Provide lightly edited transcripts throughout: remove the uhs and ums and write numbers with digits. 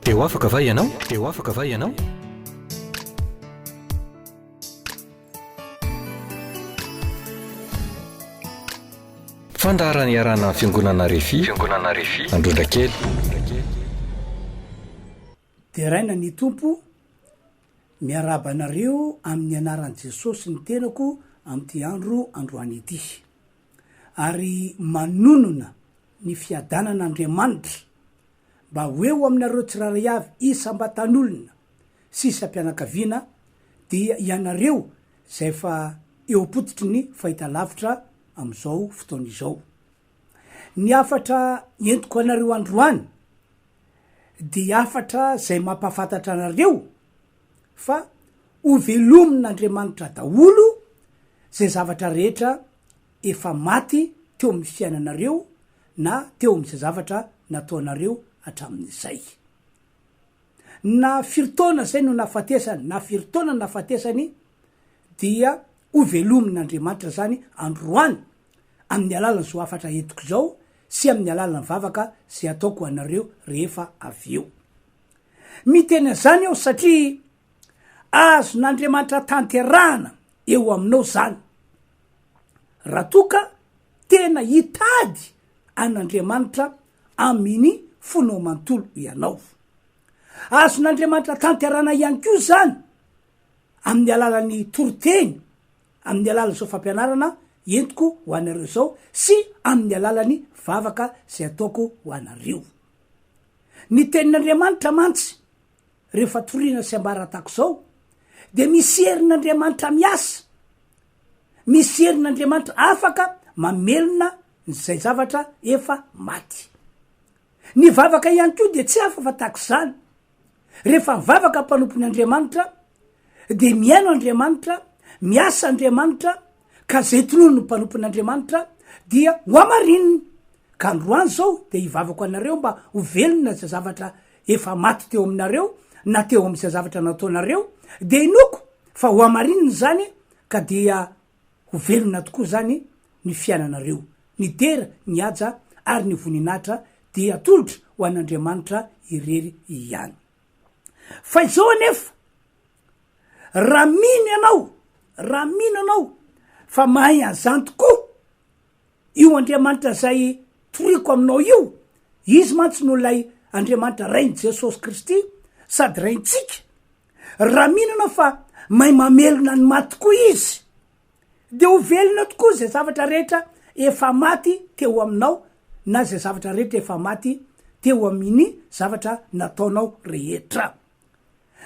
eo afaka va ianao eo afaka va ianao fandarany iarana fiangonana refi androndra kely de raina ny tompo miarabanareo amin'ny anaran'i Jesosy ny tenako am'ty androany ity ary manonona ny fiadanana Andriamanitra mba hoeo aminareo tsiraray avy isam-batan'olona sy isam-pianakaviana dia ianareo zay fa eo apotitry ny fahita lavitra am'izao fotoana izao. Ny afatra entiko anareo androany dia afatra zay mampafantatra anareo fa hovelomin'Andriamanitra daholo zay zavatra rehetra efa maty teo amin'ny fiainanareo na teo amin'izay zavatra nataonareo hatramin'izay. Na firy-taona zay no nafatesany na firy-taona nafatesany dia hovelomin'Andriamanitra zany androany amin'ny alalany zao afatra entiko zao sy amin'ny alalany vavaka zay ataoko anareo rehefa avy eo. Miteny zany aho satria azon'Andriamanitra tanterahana eo aminao zany raha toka tena hitady an'Andriamanitra amin'ny fonao mantolo ianao. Azon'Andriamanitra tanterahana ihany koa zany amin'ny alalany toroteny amin'ny alalany zao fampianarana entiko ho anareo zao sy amin'ny alalany vavaka zay ataoko ho anareo. Ny tenin'Andriamanitra mantsy rehefa toriana sy ambaratako zao de misy herin'Andriamanitra miasa, misy herin'Andriamanitra afaka mamelona zay zavatra efa maty. Ny vavaka ihany koa de tsy afa fatako zany rehefa vavaka mpanompon'Andriamanitra de miaino Andriamanitra, miasa Andriamanitra ka zay tonono no mpanompon'Andriamanitra dia ho amarininy. Ka androany zao de hivavako anareo mba ho velona zay zavatra efa maty teo aminareo na teo am'izay zavatra nataonareo de inoko fa ho amarininy zany ka dia ho velona tokoa zany ny fiainanareo. Ny dera, ny aja ary ny voninahitra dia atolotra ho an'Andriamanitra irery ihany. Fa izao anefa raha mino anao fa mahay an'zany tokoa io Andriamanitra zay toriko aminao io, izy mantsy no lay Andriamanitra rainy Jesosy Kristy sady raintsika. Raha mino anao fa mahay mamelona ny maty tokoa izy de ho velona tokoa zay zavatra rehetra efa maty teo aminao na zay zavatra rehetra efa maty teo amin'ny zavatra nataonao rehetra.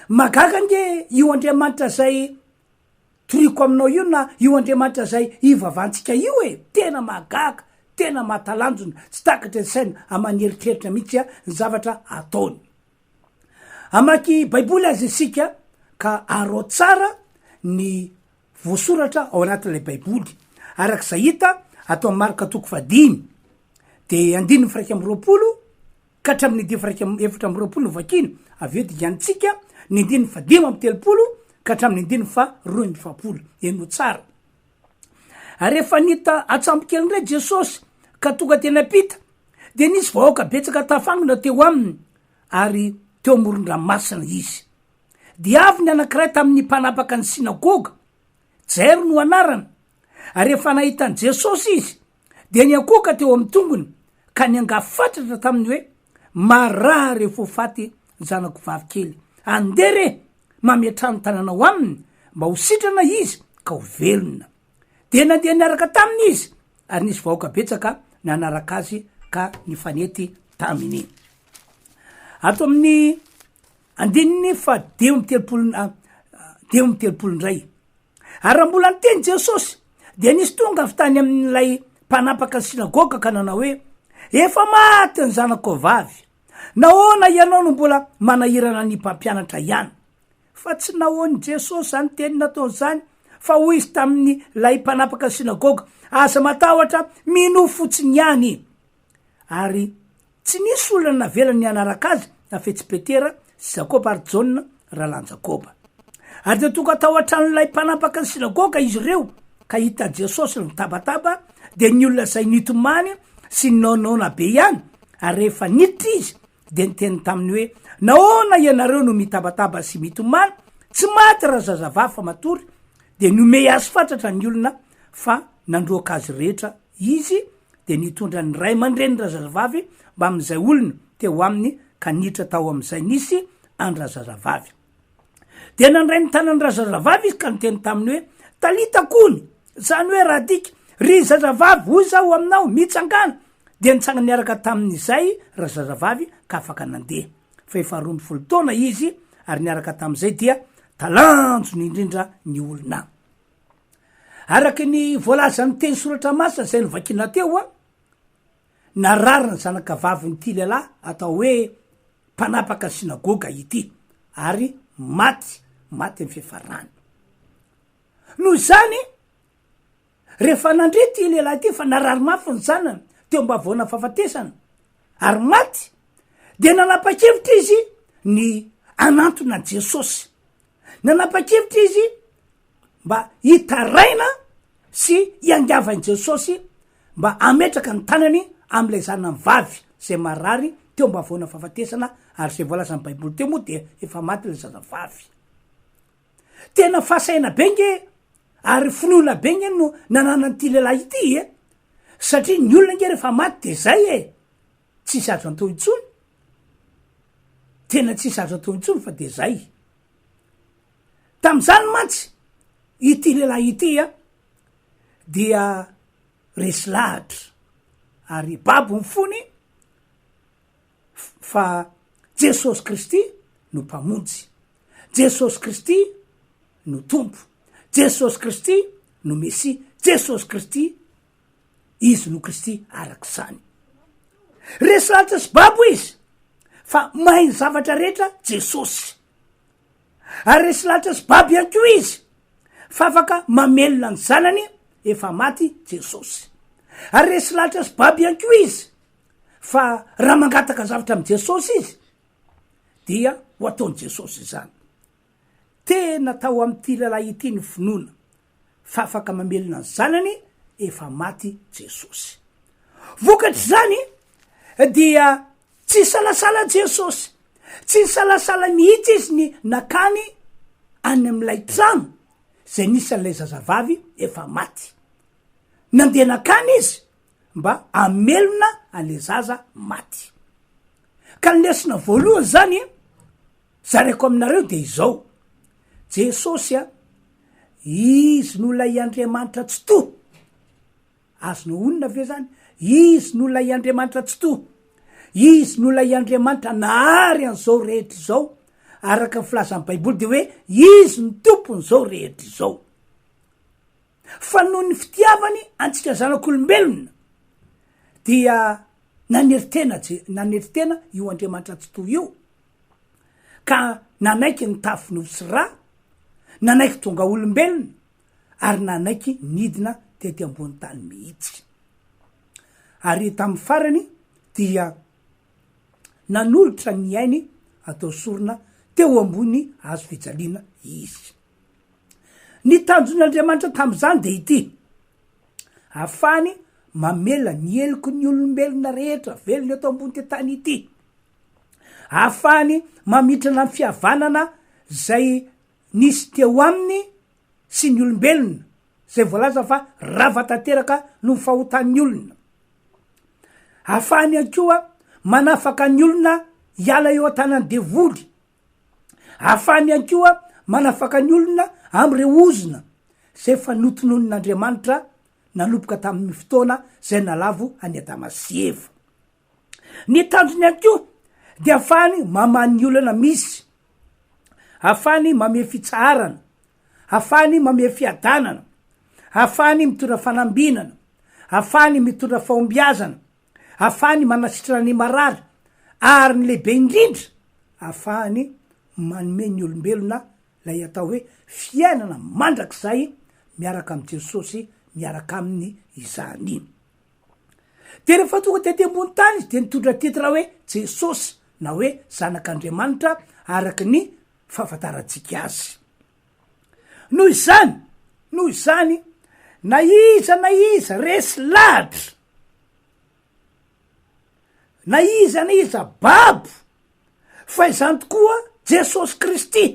Magaga nge io Andriamanitra zay toriko aminao io na io Andriamanitra zay ivavahantsika io tena magaga, tena mahatalanjona, tsy takatra ny saina amanieritreritra mihitsy ny zavatra ataony. Amaky baiboly azy isika ka aro tsara ny voasoratra ao anatin'ilay baiboly arak'izay hita atao amin'ny marika 5 de 9:20 ka hatramin'ny 10:20 novakiny avy eo de iantsika ny 5:30 ka hatramin'ny 2:20 eno tsara. Ary rehefa nita atsambokely ndray Jesosy ka tonga tena pita de nisy vahoaka betsaka tafangona teo aminy ary teo amoron-dranomasina izy. De avy ny anankiray tamin'ny mpanapaka ny sinagoga, Jairo no anarany. Ary rehefa nahitany Jesosy izy de niakoka teo amin'ny tongony ka niangafatratra taminy hoe marary efa faty ny zanako vavikely, andere mametrano tananao aminy mba ho sitrana izy ka ho velona. De nandeha niaraka taminy izy ary nisy vahoaka betsaka nanaraka azy ka nifanety taminy. Ato amin'ny 10:30 ndray ary mbola niteny Jesosy de nisy tonga avy tany amin'ilay mpanapaka ny sinagoga ka nanao hoe efa maty ny zanako vavy, nahoana ianao no mbola manahirana ny mpampianatra ihany. Fa tsy nahoany Jesosy zany teny natao zany fa ho izy tamin'ny lay mpanapaka ny sinagoga aza matahotra mino fotsiny ihany. Ary tsy nisy olona navelany ny anaraka azy na fetsy Petera sy Jakoba ary Jaona rahalan'i Jakoba. Ary de tonga tao an-tranon'ilay mpanapaka ny sinagoga izy ireo ka hita Jesosy ny mitabataba de ny olona zay nitomany sy ninaonaona be ihany. Ary rehefa niditra izy de nyteny taminy hoe nahoana ianareo no mitabataba sy mitomany tsy maty raha zazavavy fa matory de nome azy fatratra ny olona fa nandroaka azy rehetra izy de nitondra ny ray aman-dreny raha zazavavy mba am'izay olona teo aminy ka nitra tao am'izay nisy andra zazavavy de nandray ny tanany raha zazavavy izy ka niteny taminy hoe talita kony zany hoe raha tika ry zazavavy hoy zaho aminao mitsangana de nitsanga niaraka tamin'izay raha zazavavy ka afaka nandeha fa efa 12 taona izy ary niaraka tam'izay dia talanjony indrindra ny olona araky ny voalazany teny soratra masina zay novakina teo a nararina zanakavaviny ty lehilahy atao hoe mpanapaka sinagoga ity ary maty am'ny fifarany noho zany rehefa nandre ty lehilahy ty fa narary mafy ny zanany teo mba voana fahafatesana ary maty de nanapa-kevitra izy ny anantona Jesosy nanapa-kevitra izy mba hitaraina sy iangiavany Jesosy mba ametraka ny tanany am'ilay zanany vavy zay marary teo mba voana fahafatesana ary zay voalazany baiboly teo moa de efa maty le zazavavy tena fasaina benge ary finoana benge no nanana ty lehilahy ity satria ny olona nge rehefa maty de zay tsisy azo antao intsony tena tsisy azo atao intsony fa de zay tam'izany mantsy ity lehilahy ity dia resy lahatra ary babo ny fony fa Jesosy Kristy no mpamonjy Jesosy Kristy no tompo Jesosy Kristy no Mesia Jesosy Kristy izy no Kristy arak'izany resy lahatra sy babo izy fa mahay ny zavatra rehetra Jesosy ary resy lahatra sy babo ihany ko izy fa afaka mamelona ny zanany efa maty Jesosy ary resy lahatra sy babo ihany ko izy fa raha mangataka zavatra am' Jesosy izy dia ho ataony Jesosy zany tena tao am'ty lehilahy ity ny finoana fa afaka mamelona ny zanany efa maty Jesosy vokatry zany dia tsy salasala Jesosy tsy salasala mihitsy izy ny nakany any am'ilay trano zay nisy an'ilay zazavavy efa maty nandeha nakany izy mba amelona an'le zaza maty ka nylesina voalohany zany zareko aminareo de izao Jesosy izy nolona iandriamanitra tsy to azonao onona ve zany izy nolona iandriamanitra tsy to izy nolona iandriamanitra nahary an'izao rehetra izao araka ny filazan'ny baiboly de hoe izy ny tompony zao rehetra izao fa noho ny fitiavany antsika zanak'olombelona dia naneritena io andriamanitra tsy to io ka nanaiky ny tafiny sy ra nanaiky tonga olombelona ary nanaiky nidina tety ambony tany mihitsy ary tam'ny farany dia nanolotra ny ainy atao sorona teo ambony azo fijaliana izy ny tanjon'andriamanitra tam'izany de ity afany mamela ny eloko ny olombelona rehetra velony atao ambony te tany ity afany mamitrana ny fihavanana zay nisy teo aminy sy ny olombelona zay voalaza fa ravatanteraka no fahotan'ny olona afany ankoa manafaka ny olona hiala eo an-tanany devoly afany ankoa manafaka ny olona am'ireo ozona zay fa notonon'andriamanitra nanompoka tamin'ny fotoana zay nalavo any Adama sy Eva ny tanjony ankoa de afany mamany olana misy afany mame fitsaharana afany mame fiadanana afany mitondra fanambinana afany mitondra fahombiazana afany manasitrana ny marary ary ny lehibe indrindra afany manome ny olombelona lay atao hoe fiainana mandrak'izay miaraka am' Jesosy miaraka aminy izany iny de rehefa tonga tety ambony tany izy de nitondra titra hoe Jesosy na hoe zanak'Andriamanitra araky ny fahafantarantsika azy noho izany na iza resy lahatra na iza babo fa izany tokoa Jesosy Kristy,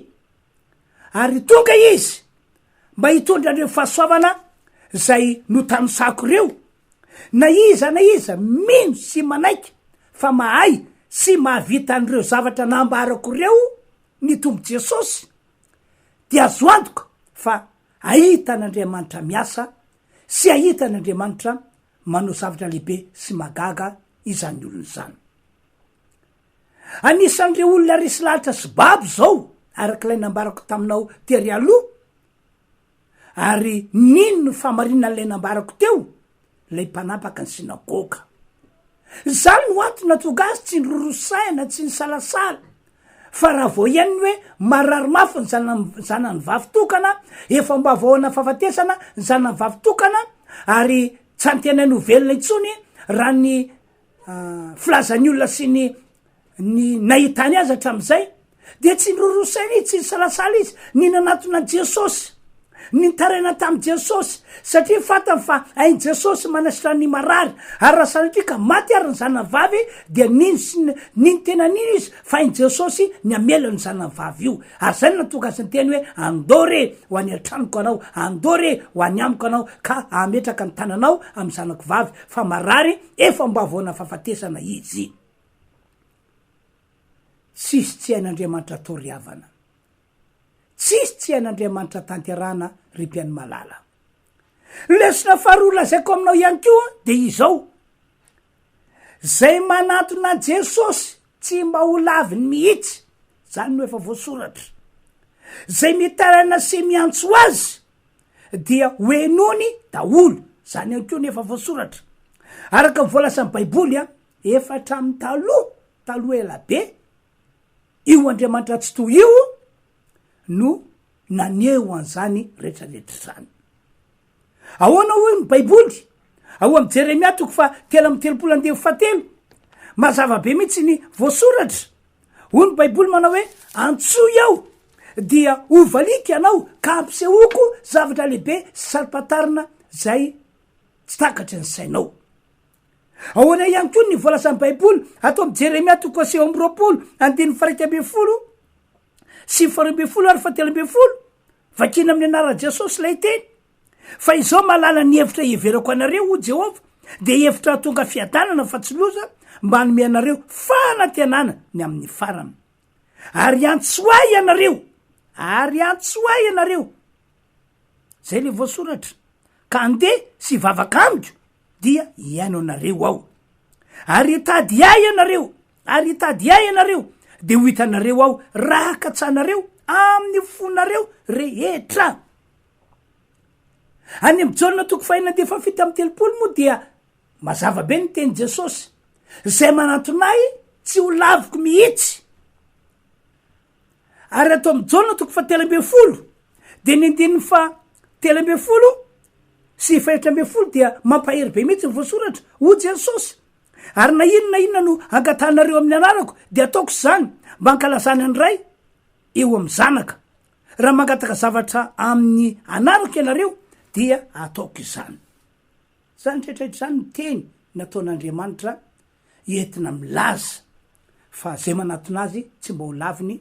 ary tonga izy mba hitondra andreo fahasoavana zay notanosako reo, na iza mino sy manaiky fa mahay sy mahavita an'ireo zavatra nambarako reo ny tombo Jesosy, dia azo antoka fa ahitan'Andriamanitra miasa sy ahitan'Andriamanitra manao zavatra lehibe sy magaga izany olona zany. Anisan'ireo olona resy lahatra sy babo zao arak'ilay nambarako taminao tery aloha, ary nino famarinana lay nambarako teo, lay mpanapaka ny sinagoga. Zany no antony tonga azy tsy nirorosaina, tsy nisalasala, fa raha vao ihany hoe marary mafy ny zanany vavy tokana, efa mba vahoana fahafatesana ny zanany vavy tokana, ary tsy antena novelona intsony raha ny filazan'ny olona sy ny nahitany azy hatram'izay, dia tsy nirorosaina izy, tsy nisalasala izy, ny nanatona Jesosy, ny taraina tamin'i Jesosy, satria fatany fa hainy Jesosy manasitra ny marary, ary raha sanatria ka maty ary ny zanany vavy, dia niny tena nino izy fa hainy Jesosy ny amela ny zanany vavy io. Ary zany natonga azy ny teny hoe andore ho any antranoko anao, andore ho any amiko anao, ka ametraka ny tananao amin'ny zanako vavy, fa marary efa mba voana fahafatesana izy. Tsisy tsy hain'Andriamanitra toriavana, tsisy tsy hain'Andriamanitra tanterana ry-piany malala. Lesona faharoa lazaiko aminao ihany koa de izao: zay manatona Jesosy tsy mba ho laviny mihitsy, zany no efa voasoratra, zay mitarana sy miantso azy dia hoenony daholo, zany ihany koa no efa voasoratra. Araka ny voalasan'ny Baiboly efa hatramin'ny taloha elabe, io Andriamanitra tsy toy io no naneho an'izany rehetrarehetra zany. Ahoana hoy ny Baiboly? Ao amin'ny Jeremia 3:7, mazava be mihitsy ny voasoratra. Hoy ny Baiboly manao hoe antsoy aho dia hovalika ianao ka ampisehoko zavatra lehibe sy saripatarina zay tsy takatry ny sainao. Ahoana ihany koa ny voalasan'ny Baiboly atao amin'ny Jeremia 3:12 sy 12 ary 13, vakina amin'ny anaran'i Jesosy lay teny: fa izao malala ny hevitra heverako anareo ho Jehova, de hevitra tonga fiadanana fa tsy loza, mba hanome anareo fanantenana ny amin'ny farany, ary antsoay ianareo, zay le voasoratra, ka andeha sy vavaka amiko dia iaino anareo aho, ary hitady ahy ianareo, de ho hitanareo aho raha katsanareo amin'ny fonareo rehetra. Any amin'ny Jaona 4:7 moa dia mazava be ny teny Jesosy: zay manatonay tsy ho laviko mihitsy. Ary atao amin'ny Jaona 3:13 de ny 13 sy 14 dia mampahery be mihitsy ny voasoratra ho Jesosy: ary na inona no angatanareo amin'ny anarako de ataoko zany mba ankalazany an'ray eo amin'ny zanaka. Raha mangataka zavatra amin'ny anarako ianareo dia ataoko izany. Zany tretraitra zany ny teny nataon'Andriamanitra entina milaza fa zay manatona azy tsy mba ho laviny,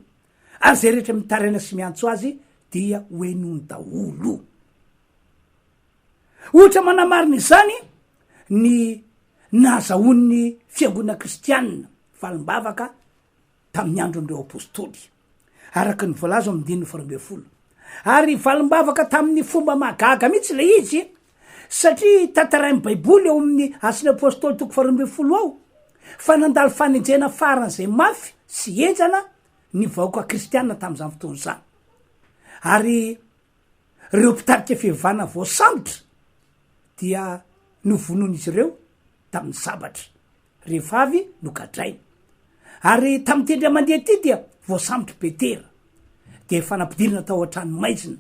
ary zay rehetra mitaraina sy miantso azy dia hoenony daholo. Ohatra manamarina izany ny nahazahoan'ny fiangonana kristianina valimbavaka tamin'ny andron'ireo apôstôly, araka ny voalaza amin'ny 12, ary valimbavaka tamin'ny fomba magaga mihitsy le izy, satria tantarain'ny Baiboly eo amin'ny Asin'ny Apôstôly 12 ao fa nandalo fanenjena faran'izay mafy sy enjana ny vahoaka kristianina tamin'izany fotoana zany, ary reo mpitarika fihevana voasambotra dia novonoan'izy ireo tamin'ny sabatra, rehefa avy nogadraina. Ary tamin'ny tendra mandeha ty dia voasambotra Petera, de fanampidirana tao an-trano maizina,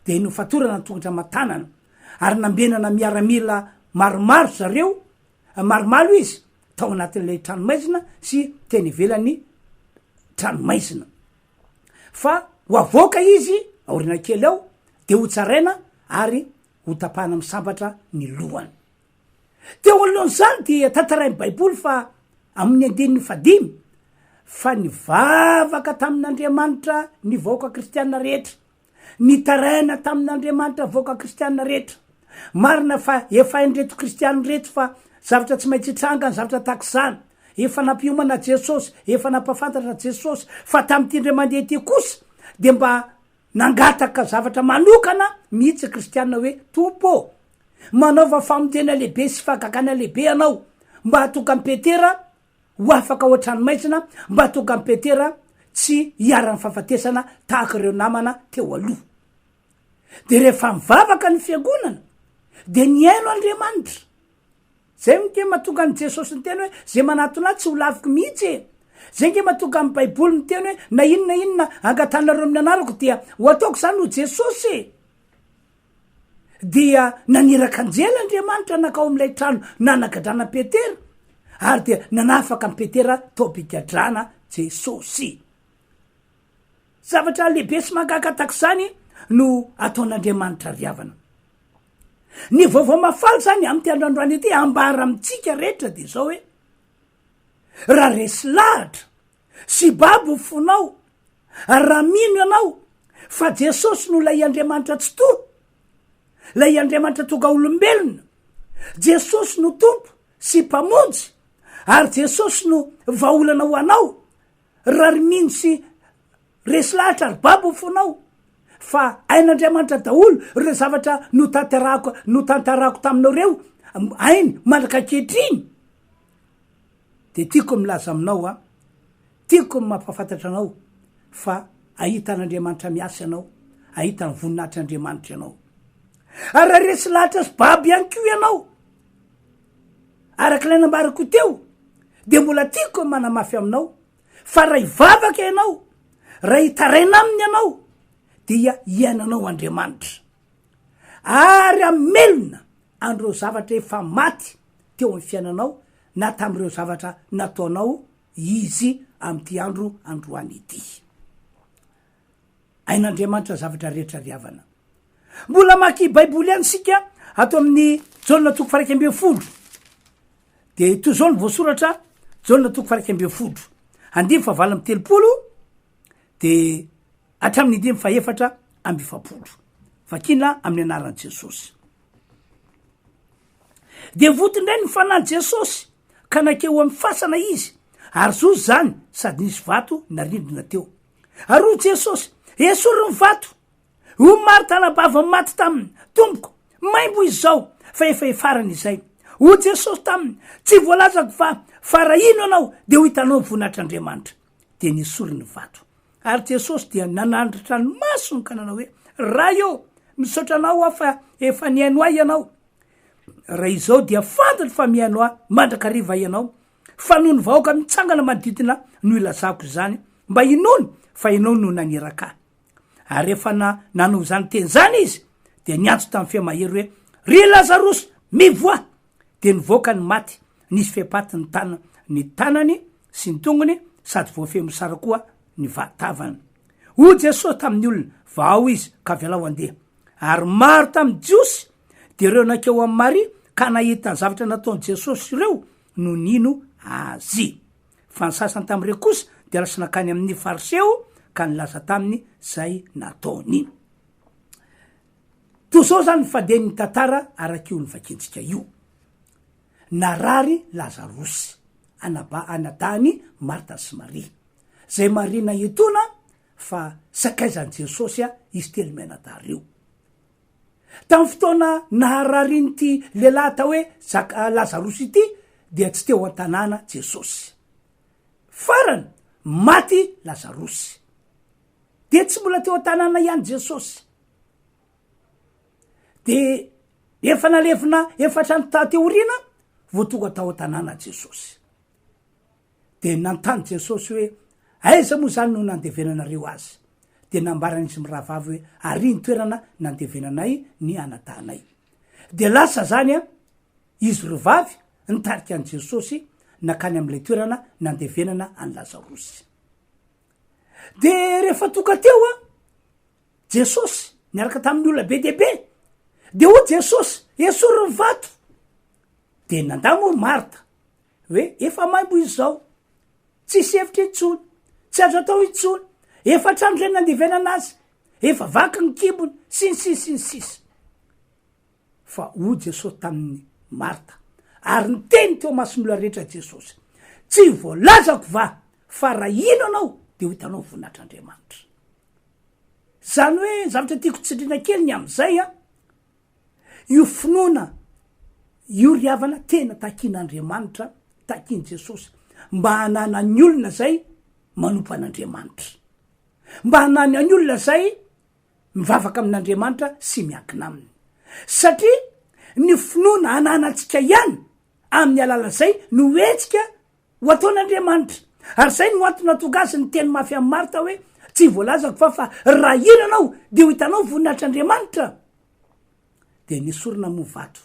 de nofatorana ny tongotra matanana, ary nambenana miaramila maromaro zareo, maromaro izy tao anatin'ilay tranomaizina sy teny ivelany tranomaizina, fa ho avoaka izy aorina kely ao de ho tsaraina ary ho tapahana amin'ny sambatra ny lohany. Teo alohan'izany dia tantarain'ny Baiboly fa amin'ny 15 fa nivavaka tamin'andriamanitra ny vaoaka kristianina rehetra, nitaraina tamin'andriamanitra vaoaka kristianina rehetra. Marina fa efa indreto kristiany reto fa zavatra tsy maintsy tranga ny zavatra takizany, efa nampiomana Jesosy, efa nampafantatra Jesosy, fa tam'ty ndray mandeha ty kosa de mba nangataka zavatra manokana mihitsy kristianina hoe tompo, manaova famotena lehibe sy fagakana lehibe anao mba hatonga am Petera ho afaka oatranomaisina, mba hatonga am Petera tsy hiara-ny fahafatesana tahaka ireo namana teo aloha. De rehefa mivavaka ny fiangonana de niaino Andriamanitra. Zay nge mahatonga any Jesosy ny teny hoe zay manatona tsy ho laviky mihitsy e. Zay nge mahatonga amy baiboly ny teny hoe na inona angatanareo amin'ny anarako dia ho ataoko zany ho Jesosy. Dia naniraka anjela Andriamanitra nakao am'ilay trano nanagadrana Petera, ary dia nanafaka am Petera tao-pigadrana Jesosy. Zavatra lehibe sy mahagaga takizany no ataon'Andriamanitra riavana. Ny vaovao mafaly zany amty androandroany ety ambara amitsika rehetra de zao hoe raha resy lahatra sy babo fonao, raha mino ianao fa Jesosy no lay Andriamanitra tsy to, lay Andriamanitra tonga olombelona, Jesosy no tompo sy mpamonjy, ary Jesosy no vaolana ho anao, raha mino sy resy lahatra ary babo fonao fa ain'Andriamanitra daholo reo zavatra no tantarako taminao reo, ainy mandraka kehitriny. De tiako milaza aminao tiako mampafantatra anao fa ahitan'Andriamanitra miasa ianao, ahitany voninahitr'Andriamanitra ianao. Ary raha resy lahatra sy baby ihany ko ianao, arak'ilay nambarako teo, de mbola tiako manamafy aminao fa raha hivavaka ianao, raha hitaraina aminy ianao, dia iainanao Andriamanitra. Ary amelona andreo zavatra efa maty teo amin'ny fiainanao na tam'ireo zavatra nataonao izy am'ty androany ity. Ain'Andriamanitra zavatra rehetra riavana. Mbola maky baiboly any sika ato amin'ny Jaona toko faraiky amby folo. De to zao ny voasoratra Jaona toko faraiky amby folo. 2:7 de hatramin'ny 5:7. Vakina amin'ny anaran'i Jesosy. De votindray ny fanahy Jesosy ka nakeo amin'ny fasana izy, ary zozy zany sady nisy vato narindrina teo. Ary ho Jesosy, esory ny vato, ho Marta nabava maty taminy, tompoko, maimbo izao fa efa efarany izay. Ho Jesosy taminy, tsy voalazako fa raha ino anao de ho hitanao voninahitr'Andriamanitra. De nisory ny vato. Ary Jesosy dia nanandritra ny masony ka nanao hoe raha io misaotra anao aho fa efa niaino ahy ianao. Raha izao dia fantatra fa miaino ahy mandrakariva ianao, fa noho ny vahoaka mitsangana manodidina no ilazako izany, mba inony fa ianao no naniraka. Ary rehefa nanao zany teny zany izy de niantso tamin'ny fiamahery hoe ry Lazarosy mivoa. De nivoaka ny maty, nisy fepaty ny tanany sy ny tongony, sady voafemo sara koa ny vatavany. Ho Jesosy tamin'ny olona vao izy ka velao andeha. Ary maro tamin'ny jiosy de reo nakeo amin'ny Maria ka nahita ny zavatra nataony Jesosy ireo no nino azy. Fa ny sasany tamin'ireo kosa de lasa nakany amin'ny fariseo ka nilaza taminy zay nataony. To zao zany fadeny tantara arak'io ny vakintsika io. Narary Lazarosy anadahany Marta sy Maria. Zay Maria nahitona fa sakaizany Jesosy izy telo menadary io. Tamin'ny fotoana naharariny ty lehilahy atao hoe Lazarosy ity dia tsy teo an-tanàna Jesosy. Farany maty Lazarosy. De tsy mbola teo an-tanàna ihany Jesosy. De efa nalevina efatrany teoriana vao tonga tao an-tanàna Jesosy. De nantany Jesosy hoe aiza moa zany no nandevenanareo azy. De nambarany izy mirahavavy hoe ary ny toerana nandevenanay ny anatanay. De lasa zany izy rovavy nitarika an Jesosy nakany am'ilay toerana nandevenana any Lazarosy. De rehefa tonga teo Jesosy niaraka tamin'ny olona be dehibe. De ho Jesosy esory ny vato. De nandamo Marta hoe efa maimbo izy zao. tsisy hevitra itsony tsy azo atao itsony efa trano zay nandevenana azy efa vaky ny kibony sinsisinsisy fa o jesosy tamin'ny marta ary ny teny teo mason'olona rehetra jesosy tsy voalazako va fa raha ino anao de ho hitanao voninahitr'Andriamanitra zany hoe zavatra tiako tsindrina kely ny am'izay a io finoana io riavana tena takian'Andriamanitra takian' Jesosy mba hanana ny olona zay manompo an'Andriamanitra mba hanana ny olona zay mivavaka amin'Andriamanitra sy miankina aminy satria ny finoana hananantsika ihany amin'ny alala zay no etsika ho ataon'Andriamanitra ary zay no antony natonga azy ny teny mafy amin'ny Marta hoe tsy voalazako fa raha ino anao de ho hitanao voninahitr'Andriamanitra de nisorona movato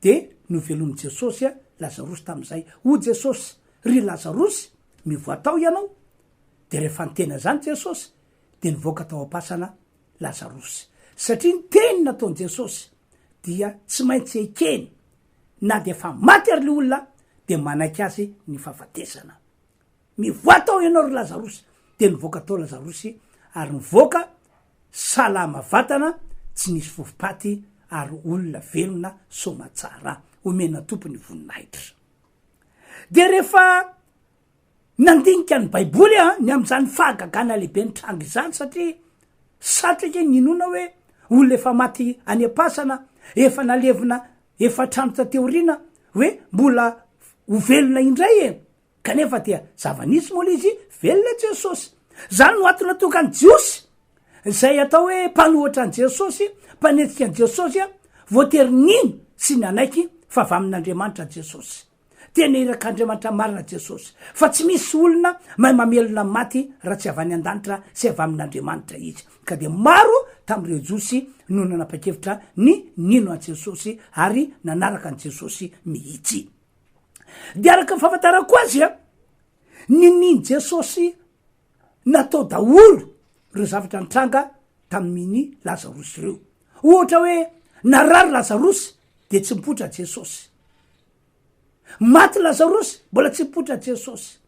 de novelom'i Jesosy a Lazarosy tam'izay o Jesosy ry Lazarosy mivoatao ianao de rehefa nitena zany Jesosy de nivoaka tao am-pasana Lazarosy satria ny teny nataon'i Jesosy dia tsy maintsy ekeny na de fa maty ary le olona de manaiky azy ny fahafatesana mivoatao ianao ry Lazarosy de nivoaka tao Lazarosy ary nivoaka salama vatana tsy nisy fofopaty ary olona velona somatsara omena tompony voninahitra de rehefa nandinika ny baiboly ny am'izany fahagagana lehibe ny trango izany satria satraka ninona hoe olona efa maty any am-pasana efa nalevina efa trano tateoriana hoe mbola ho velona indray kanefa dia zava-nisy mola izy velona Jesosy zany no atona toka ny jiosy zay atao hoe mpanohatra an' Jesosy mpanetsika an' Jesosy voatery nino sy nanaiky fa avy amin'Andriamanitra Jesosy tena irak'Andriamanitra marina Jesosy fa tsy misy olona mahay mamelona maty raha tsy avy any an-danitra sy avy amin'Andriamanitra izy ka de maro tamin'ireo jiosy no nanapa-kevitra ny nino an' Jesosy ary nanaraka an' Jesosy mihitsy de araka ny fahafantarako azy niny Jesosy natao daholo reo zavatra nitranga tamin'ny Lazarosy reo ohatra hoe narary Lazarosy de tsy mipotra Jesosy maty Lazarosy mbola tsy mipotra Jesosy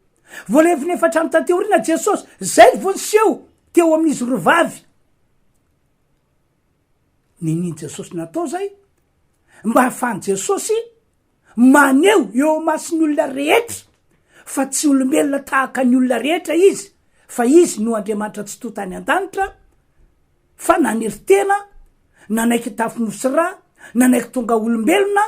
voaleviny efa trano tateoriana Jesosy zay vonseho teo amin'izy ro vavy niny Jesosy natao zay mba hafahany Jesosy maneo eo masin'ny olona rehetra fa tsy olombelona tahaka ny olona rehetra izy fa izy no Andriamanitra tsy totany an-danitra fa naniry tena nanaiky tafinosy ra nanaiky tonga olombelona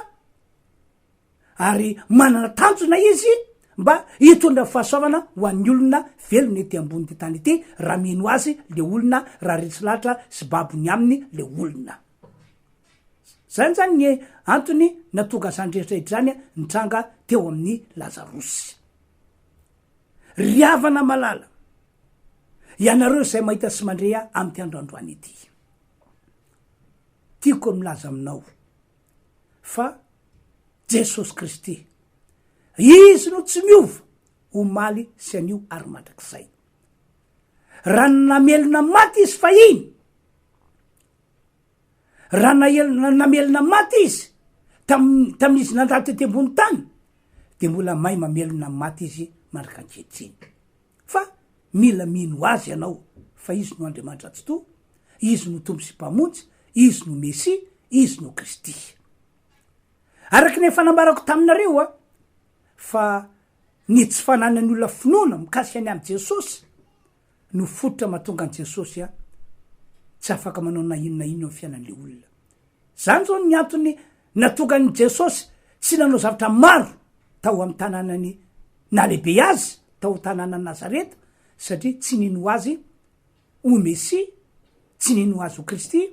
ary manana tanjona izy mba hitondra fahasoavana ho an'ny olona velona ety ambony ty tany ity raha mino azy le olona raha retsy lahatra sy babony aminy le olona zany zany ny antony natonga zany rehetra idrany nitranga teo amin'ny Lazarosy riavana malala ianareo zay mahita sy mandrea amy ty androandroany ity tiako milaza aminao fa Jesosy Kristy izy no tsy miova omaly sy anio ary mandrakizay raha namelona maty izy fa iny raha namelona maty izy tamin'izy nandalo tety ambony tany de mbola mahay mamelona maty izy mandraka ankehitriny fa mila mino azy ianao fa izy no Andriamanitra tsy to izy no tombo sy mpamonjy izy no Mesy izy no Kristy araky ny fanambarako taminareo fa ny tsy fananany olona finoana mikasika any am' Jesosy no fototra mahatonga an' Jesosy tsy afaka manao na inona amin'ny fiainan'le olona zany zao ny antony natonga ny Jesosy tsy nanao zavatra maro tao amy tanànany na lehibe azy tao tanànany Nazareta satria tsy nino azy ho Mesy tsy nino azy ho Kristy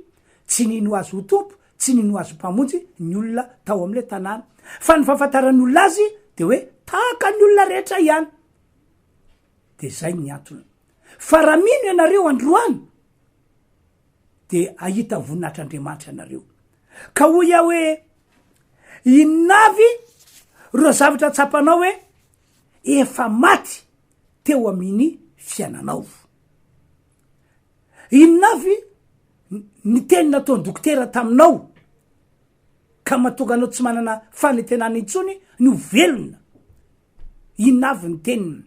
tsy nino azy ho tompo tsy nino azy ho mpamonjy ny olona tao am'le tanàna fa ny fahafantaran'olona azy de hoe tahaka ny olona rehetra ihany de zay ny antony fa raha mino ianareo androany de ahita voninahitr'Andriamanitra ianareo ka hoy aho hoe inavy ro zavatra tsapanao hoe efa maty teo amin'ny fiainanao inavy ny teny nataony dokotera taminao ka mahatonga anao tsy manana fanentenana intsony ny velona inavy ny teniny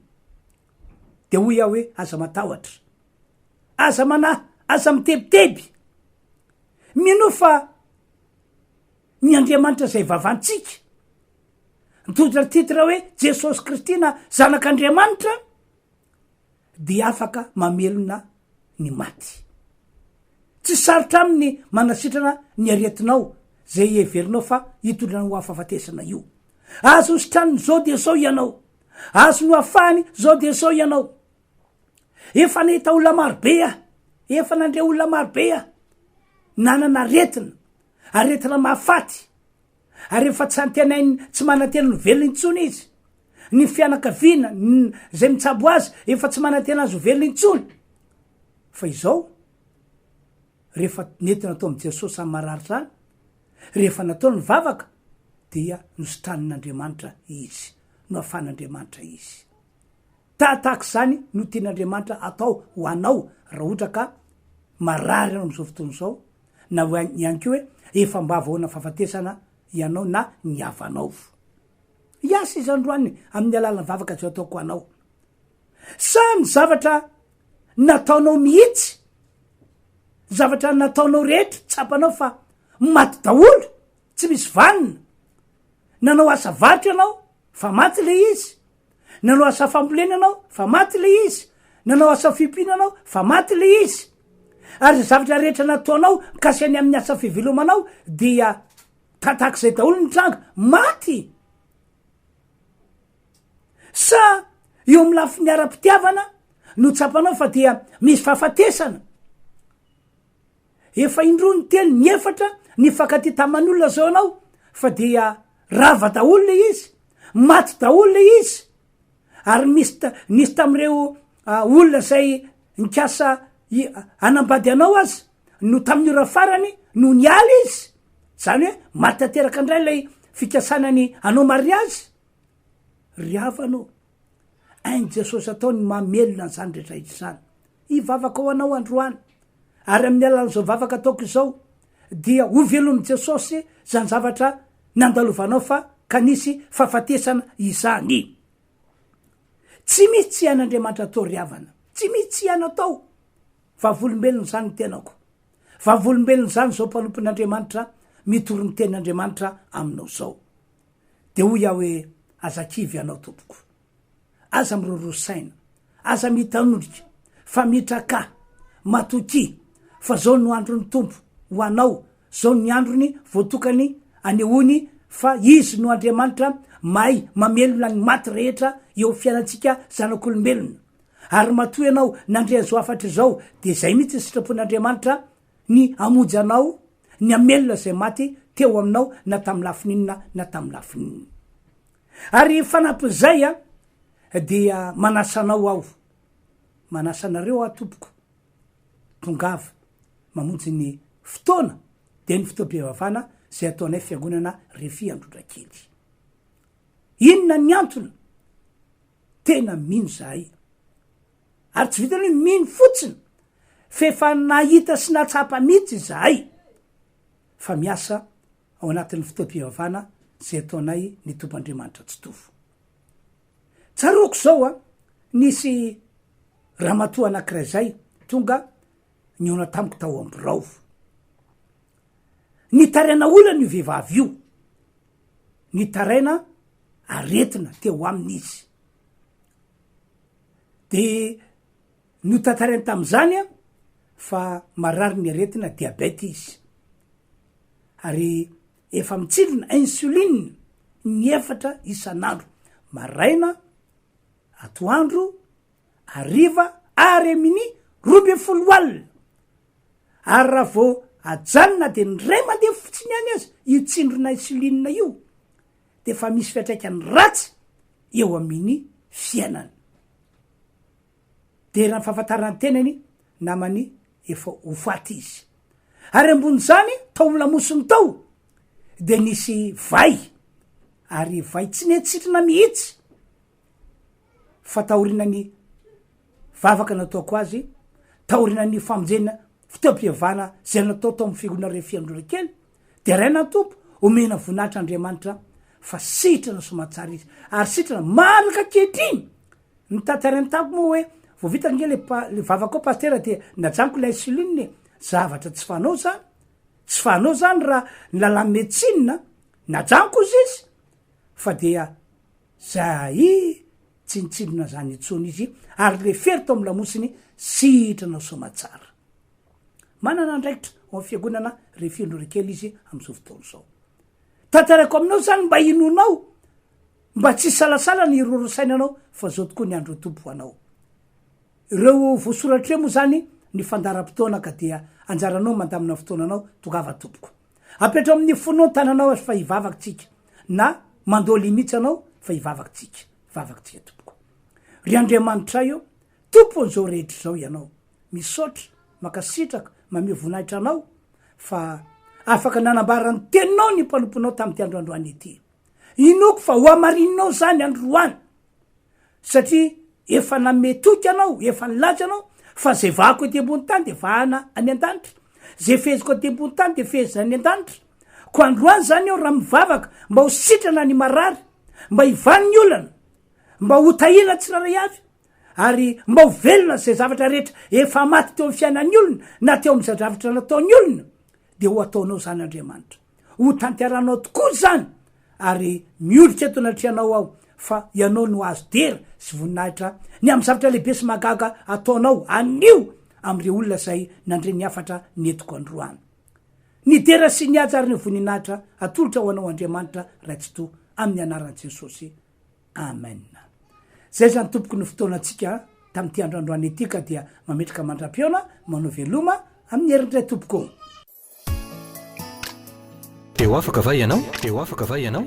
de hoy iaho hoe aza matahotra, aza manahy, aza mitebiteby, mino fa ny Andriamanitra zay vavantsika mitondra titra hoe Jesosy Kristy na zanak'Andriamanitra dia afaka mamelona ny maty. Tsy sarotra aminy manasitrana ny aretinao zay everinao fa hitondra ho afafatesana io. Azo ositrany zao de zao ianao, azo no afahany zao de zao ianao. Efa nahita olona marobe ah, efa nandre olona marobe ah, nanana aretina mahafaty, ary efa tsy antenainy tsy manantena no velona intsony izy. Ny fianakaviana zay mitsabo azy efa tsy manantena azy ho velona intsony. Fa izao rehefa nentina atao amin'i Jesosy amin'ny marary zany, rehefa natao ny vavaka dia nositran'Andriamanitra izy, no afan'Andriamanitra izy. Tahaka zany no tian'Andriamanitra atao ho anao raha ohatra ka marary anao am'izao fotoana zao, na ihany ko hoe efa mba vahoana fahafatesana ianao na ny havanao. Iasa izy androany amin'ny alalan'ny vavaka zay ataoko anao. Sa ny zavatra nataonao mihitsy, zavatra nataonao rehetra tsapanao fa maty daholo, tsy misy vanina. Nanao asa varitra ianao fa maty le izy, nanao asa fambolena anao fa maty le izy, nanao asa fipina anao fa maty le izy. Ary zavatra rehetra nataonao kasiny amin'ny asa fivelomanao dia tatak'izay daholo ny tranga maty. Sa eo amin'ny lafiny ara-pitiavana no tsapanao fa dia misy fahafatesana. Efa indroa ny telo ny efatra ny fankaty taman'olona zao anao fa dia rava daholo le izy, maty daholo le izy. Ary nisy tam'ireo olona zay nikasa anambady anao azy no tamin'ny ora farany no nialy izy. Zany hoe maty tanteraka indray lay fikasanany anao mariazy. Riavanao, ainy Jesosy atao ny mamelona zany rehetrarehetra zany. Ivavaka ao anao androany, ary amin'ny alalan'izao vavaka ataoko izao dia ho velon'i Jesosy zany zavatra nandalovanao fa ka nisy fahafatesana izany. Tsy misy tsy ian'Andriamanitra atao riavana, tsy misy tsy iana atao. Vavolombelona zany ny tenako, vavolombelona zany zao mpanompon'Andriamanitra mitoro ny tenin'Andriamanitra aminao zao. De hoy iaho hoe aza kivy anao tompoko, aza mirorosaina, aza mitanondrika, fa mitraka, matoky, fa zao no androny tompo ho anao, zao ny androny voatokany anehoany fa izy no Andriamanitra mahay mamelona ny maty rehetra eo fiainantsika zanak'olombelona. Ary matoy anao nandrea zao afatra zao de zay mihitsy ny sitrapon'Andriamanitra ny amonjy anao, ny amelona zay maty teo aminao na tamy lafininna na tamy lafininna. Ary fanampin'izay dia manasanao aho, manasanareo aho tompoko, tongava mamonjy ny fotoana de ny fotoam-pivavahana zay ataonay fiangonana Refy Androdrakely. Inona ny antony? Tena mino zahay, ary tsy vitany hoe mino fotsiny, fefa nahita sy natsapa mihitsy zahay fa miasa ao anatin'ny fotoam-pivavahana zay ataonay ny tompandriamanitra tsy tofo. Tsaroko zao nisy ramatoa anankiray zay tonga niona tamiko tao am-birao. Nitaraina olana io vehivavy io, nitaraina aretina teo aminy izy. De notantarainy tam'izany fa marary ny aretina, diabety izy. Ary efa mitsilina insuline ny efatra isan'andro, maraina, atoandro, hariva, ary amin'ny 12 alina. Ary raha vao ajanona de ny ray mandeha fotsiny any azy io tsindrona insuline io, de fa misy fiatraikany ratsy eo amin'ny fiainany. De raha fahafantarany tenany namany efa ho faty izy. Ary ambony zany tao milamosiny tao de nisy vai, ary vai tsy netsitrina mihitsy fa tahorinany vavaka nataoko azy, tahorinany famonjena fotoam-pivavahana zay natao tao amin'ny fiangonana Refy Androdrakely. De raina tompo omena voninahitra Andriamanitra fa sitrana somatsara izy, ary sitrana maraka kehitriny ny tantarany tampo moa hoe vo vita nge le vavako pastera de najaniko la insuline zavatra tsy fanao zany tsy fanao zany raha nylala medecina najaniko izy izy fa dia zay tsinitsinona zany itsony izy ary le fery to amy lamosiny sihitranao somatsara manana ndraikitra oamy fiangonana refindrorekely izy am'izao fotoana zao tantarako aminao zany mba inonao mba tsy salasala ny irorosainanao fa zao tokoa ny andro tompo anao ireo voasoratra moa zany ny fandaram-potoana ka dia anjaranao mandamina fotoananao tokava tompoko apetra amin'ny fonoa tananao fa hivavakytsika na mandoly mihitsy anao fa hivavakytsika tompoko ry andriamanitra io tompon'zao rehetra zao ianao misaotra makasitraka mame voninahitra anao fa afaka nanambarany teninao ny mpanomponao tamty androandroany ity inoko fa ho amarininao zany androany satria efa nametoky anao efa nilaza anao fa zay vahako ety ambony tany de vahana any an-danitra zay feheziko ety ambony tany de fehezina any an-danitra ko androany zany eo raha mivavaka mba ho sitrana ny marary mba hivany ny olana mba ho tahila tsiraray avy ary mba ho velona zay zavatra rehetra efa maty teo amy fiainan'ny olona na teo am'zay zavatra nataony olona de ho ataonao zany andriamanitra ho tanteranao tokoa zany ary miolitra eto anatrianao aho fa ianao no azo dera sy voninahitra ny amy zavatra lehibe sy magaga ataonao anio am're olona zay nandre ny afatra netiko androany ny dera sy ny ajary ny voninahitra atolotra ho anao andriamanitra raitsy to amin'ny anaran' jesosy amen zay zany tompoko ny fotoanatsika tam'ty androandroany etika dia mametraka mandram-piona manao veloma amin'ny herin'ray tompoko eo afaka va ianao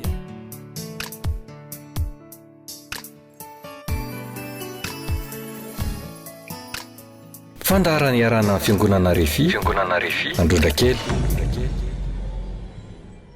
fandaharany iarana fiangonana refi androndrakely